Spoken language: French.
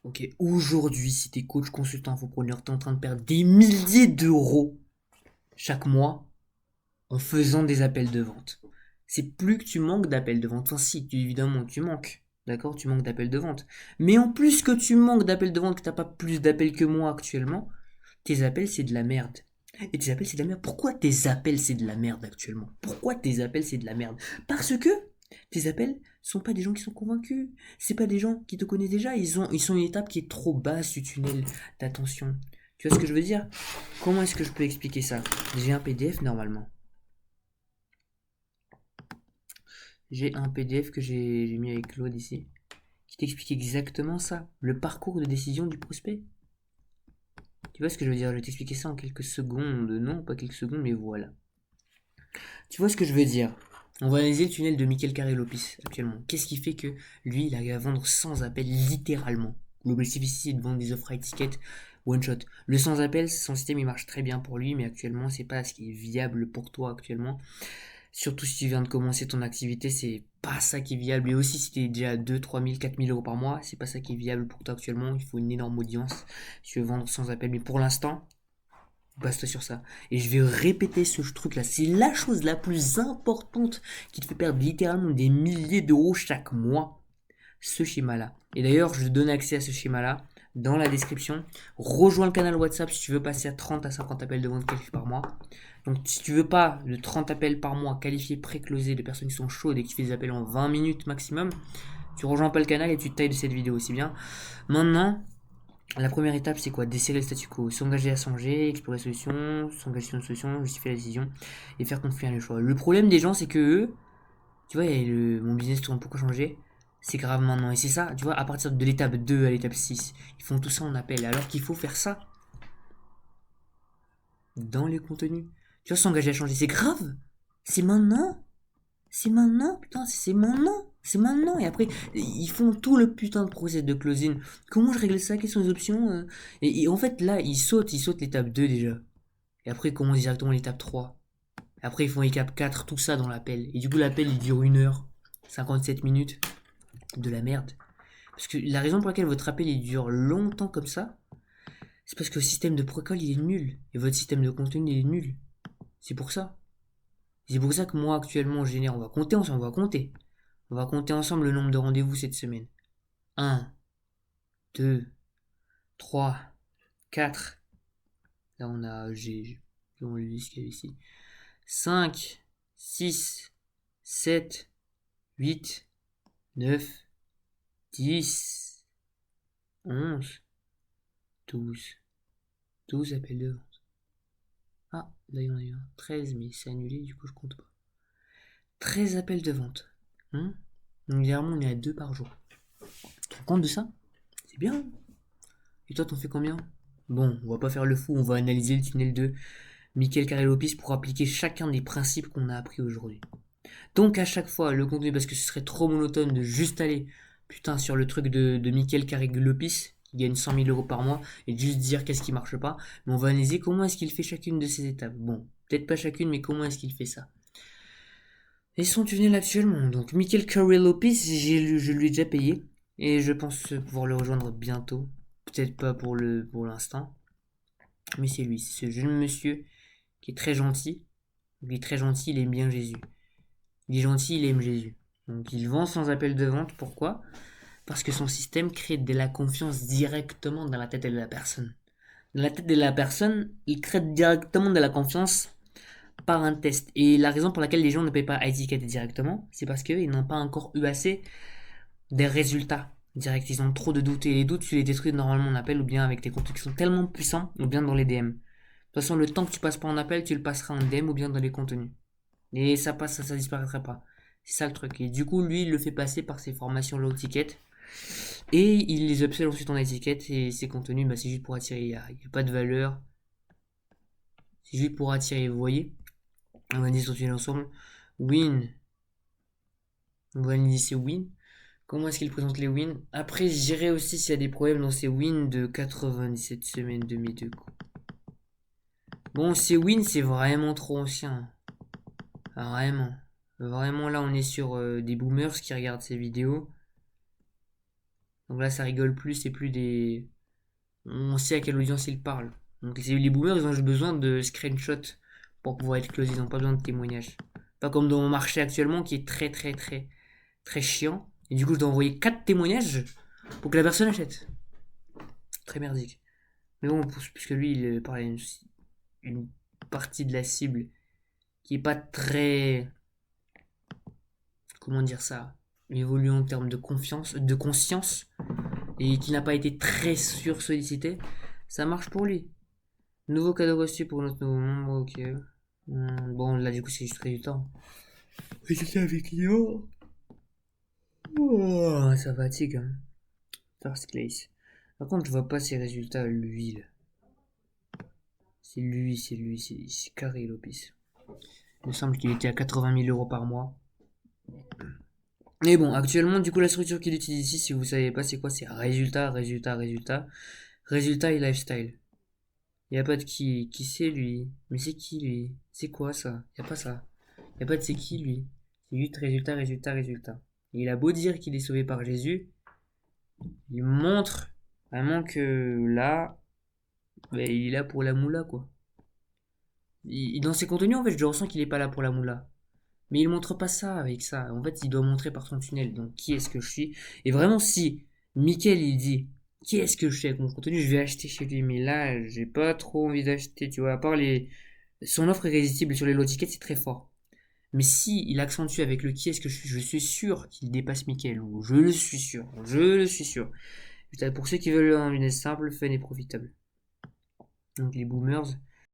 Ok, aujourd'hui, si t'es coach, consultant, infopreneur, t'es en train de perdre des milliers d'euros chaque mois en faisant des appels de vente. C'est plus que tu manques d'appels de vente. Enfin, si, évidemment, tu manques. D'accord, tu manques d'appels de vente. Mais en plus que tu manques d'appels de vente, que t'as pas plus d'appels que moi actuellement, tes appels, c'est de la merde. Et tes appels, c'est de la merde. Pourquoi tes appels, c'est de la merde actuellement? Pourquoi tes appels, c'est de la merde? Parce que tes appels sont pas des gens qui sont convaincus. C'est pas des gens qui te connaissent déjà. Ils sont une étape qui est trop basse du tunnel d'attention. Tu vois ce que je veux dire? Comment est-ce que je peux expliquer ça? J'ai un PDF normalement. J'ai un PDF que j'ai mis avec Claude ici, qui t'explique exactement ça. Le parcours de décision du prospect. Tu vois ce que je veux dire? Je vais t'expliquer ça en quelques secondes. Non, pas quelques secondes, mais voilà. Tu vois ce que je veux dire? On va analyser le tunnel de Michael Carré-Lopez actuellement. Qu'est-ce qui fait que lui, il arrive à vendre sans appel littéralement? L'objectif ici, c'est de vendre des offres high ticket one shot. Le sans appel, son système, il marche très bien pour lui, mais actuellement, c'est pas ce qui est viable pour toi actuellement. Surtout si tu viens de commencer ton activité, c'est pas ça qui est viable. Et aussi, si tu es déjà à 2, 3 000, 4 000 euros par mois, c'est pas ça qui est viable pour toi actuellement. Il faut une énorme audience si tu veux vendre sans appel. Mais pour l'instant, basta sur ça. Et je vais répéter ce truc-là. C'est la chose la plus importante qui te fait perdre littéralement des milliers d'euros chaque mois. Ce schéma-là. Et d'ailleurs, je te donne accès à ce schéma-là dans la description. Rejoins le canal WhatsApp si tu veux passer à 30 à 50 appels de vente qualifiés par mois. Donc si tu veux pas de 30 appels par mois qualifiés pré-closés de personnes qui sont chaudes et qui font des appels en 20 minutes maximum, tu rejoins pas le canal et tu te tailles de cette vidéo aussi bien. Maintenant, la première étape, c'est quoi? Desserrer le statu quo, s'engager à changer, explorer la solution, s'engager sur une solution, justifier la décision et faire confiance à le choix. Le problème des gens, c'est que eux, tu vois, mon business tourne, pourquoi changer? C'est grave maintenant. Et c'est ça, tu vois, à partir de l'étape 2 à l'étape 6 ils font tout ça en appel. Alors qu'il faut faire ça dans les contenus. Tu vois, s'engager à changer, c'est grave. C'est maintenant. C'est maintenant, putain, c'est maintenant. C'est maintenant. Et après, ils font tout le putain de process de closing. Comment je règle ça? Quelles sont les options? Et en fait, là, ils sautent l'étape 2 déjà. Et après, ils commencent directement l'étape 3. Et après, ils font l'étape 4 tout ça dans l'appel. Et du coup, l'appel, il dure 1 heure, 57 minutes. De la merde. Parce que la raison pour laquelle votre appel, il dure longtemps comme ça, c'est parce que le système de protocole, il est nul. Et votre système de contenu, il est nul. C'est pour ça. C'est pour ça que moi, actuellement, je génère, on va compter ensemble, on va compter. On va compter ensemble le nombre de rendez-vous cette semaine. Un, 2, 3, 4. Là, on a, on le dit ici. 5, 6, 7, 8, 9, 10, 11, 12. 12 appels de vente. Ah, là, il y en a eu un. 13, mais c'est annulé, du coup, je compte pas. 13 appels de vente. Donc, généralement, on est à 2 par jour. Tu te rends compte de ça? C'est bien. Et toi, t'en fais combien? Bon, on va pas faire le fou, on va analyser le tunnel de Michael Carré-Lopez pour appliquer chacun des principes qu'on a appris aujourd'hui. Donc, à chaque fois, le contenu, parce que ce serait trop monotone de juste aller, putain, sur le truc de Michael Carré-Lopez, qui gagne 100 000 euros par mois, et juste dire qu'est-ce qui marche pas, mais on va analyser comment est-ce qu'il fait chacune de ces étapes. Bon, peut-être pas chacune, mais comment est-ce qu'il fait ça? Et son tunnel actuellement. Donc, Michael Carré-Lopez, je lui ai déjà payé, et je pense pouvoir le rejoindre bientôt. Peut-être pas pour l'instant, mais c'est lui, c'est ce jeune monsieur qui est très gentil. Il est très gentil, il aime bien Jésus. Il est gentil, il aime Jésus. Donc il vend sans appel de vente. Pourquoi? Parce que son système crée de la confiance directement dans la tête de la personne. Dans la tête de la personne, il crée directement de la confiance par un test. Et la raison pour laquelle les gens ne payent pas étiquette directement, c'est parce qu'ils n'ont pas encore eu assez des résultats directs. Ils ont trop de doutes. Et les doutes, tu les détruis normalement en appel ou bien avec tes comptes qui sont tellement puissants ou bien dans les DM. De toute façon, le temps que tu passes pas en appel, tu le passeras en DM ou bien dans les contenus. Et ça passe, ça disparaîtra pas. C'est ça le truc. Et du coup, lui, il le fait passer par ses formations low ticket. Et il les upsell ensuite en étiquette. Et ses contenus, bah, c'est juste pour attirer. Il y a pas de valeur. C'est juste pour attirer. Vous voyez? On va analyser ensemble. Win. On va analyser win. Comment est-ce qu'il présente les wins? Après, je dirais aussi s'il y a des problèmes dans ces wins de 97 semaines demi-2. Bon, ces wins, c'est vraiment trop ancien. Ah, vraiment. Vraiment, là, on est sur des boomers qui regardent ces vidéos. Donc là, ça rigole plus, c'est plus des... On sait à quelle audience ils parlent. Donc les boomers, ils ont juste besoin de screenshots pour pouvoir être closés, ils n'ont pas besoin de témoignages. Pas comme dans mon marché actuellement qui est très très très très chiant. Et du coup, je dois envoyer 4 témoignages pour que la personne achète. Très merdique. Mais bon, puisque lui, il parle à une partie de la cible qui est pas très... Comment dire ça, évolué en termes de confiance, de conscience, et qui n'a pas été très sursollicité, ça marche pour lui. Nouveau cadeau reçu pour notre nouveau membre, ok. Bon, là, du coup, c'est juste résultat. Résultat avec client. Oh, ça fatigue. Hein. First place. Par contre, je vois pas ses résultats, lui. Là. C'est Carré Lopez. Il me semble qu'il était à 80 000 euros par mois. Mais bon, actuellement, du coup, la structure qu'il utilise ici, si vous savez pas c'est quoi, c'est résultat, résultat, résultat, résultat et lifestyle. Il n'y a pas de qui c'est lui. Mais c'est qui lui? C'est quoi ça? Il n'y a pas ça. Il n'y a pas de c'est qui lui. C'est juste résultat, résultat, résultat. Et il a beau dire qu'il est sauvé par Jésus, il montre vraiment que là, ben, il est là pour la moula quoi. Dans ses contenus, en fait, je ressens qu'il est pas là pour la moula. Mais il montre pas ça avec ça. En fait, il doit montrer par son tunnel. Donc, qui est-ce que je suis? Et vraiment, si Mickaël, il dit, qui est-ce que je suis avec mon contenu, je vais acheter chez lui. Mais là, j'ai pas trop envie d'acheter, tu vois. À part son offre irrésistible sur les low tickets, c'est très fort. Mais si il accentue avec le qui est-ce que je suis sûr qu'il dépasse Mickaël. Ou je le suis sûr. Je le suis sûr. Putain, pour ceux qui veulent un business simple, fun et profitable. Donc, les boomers,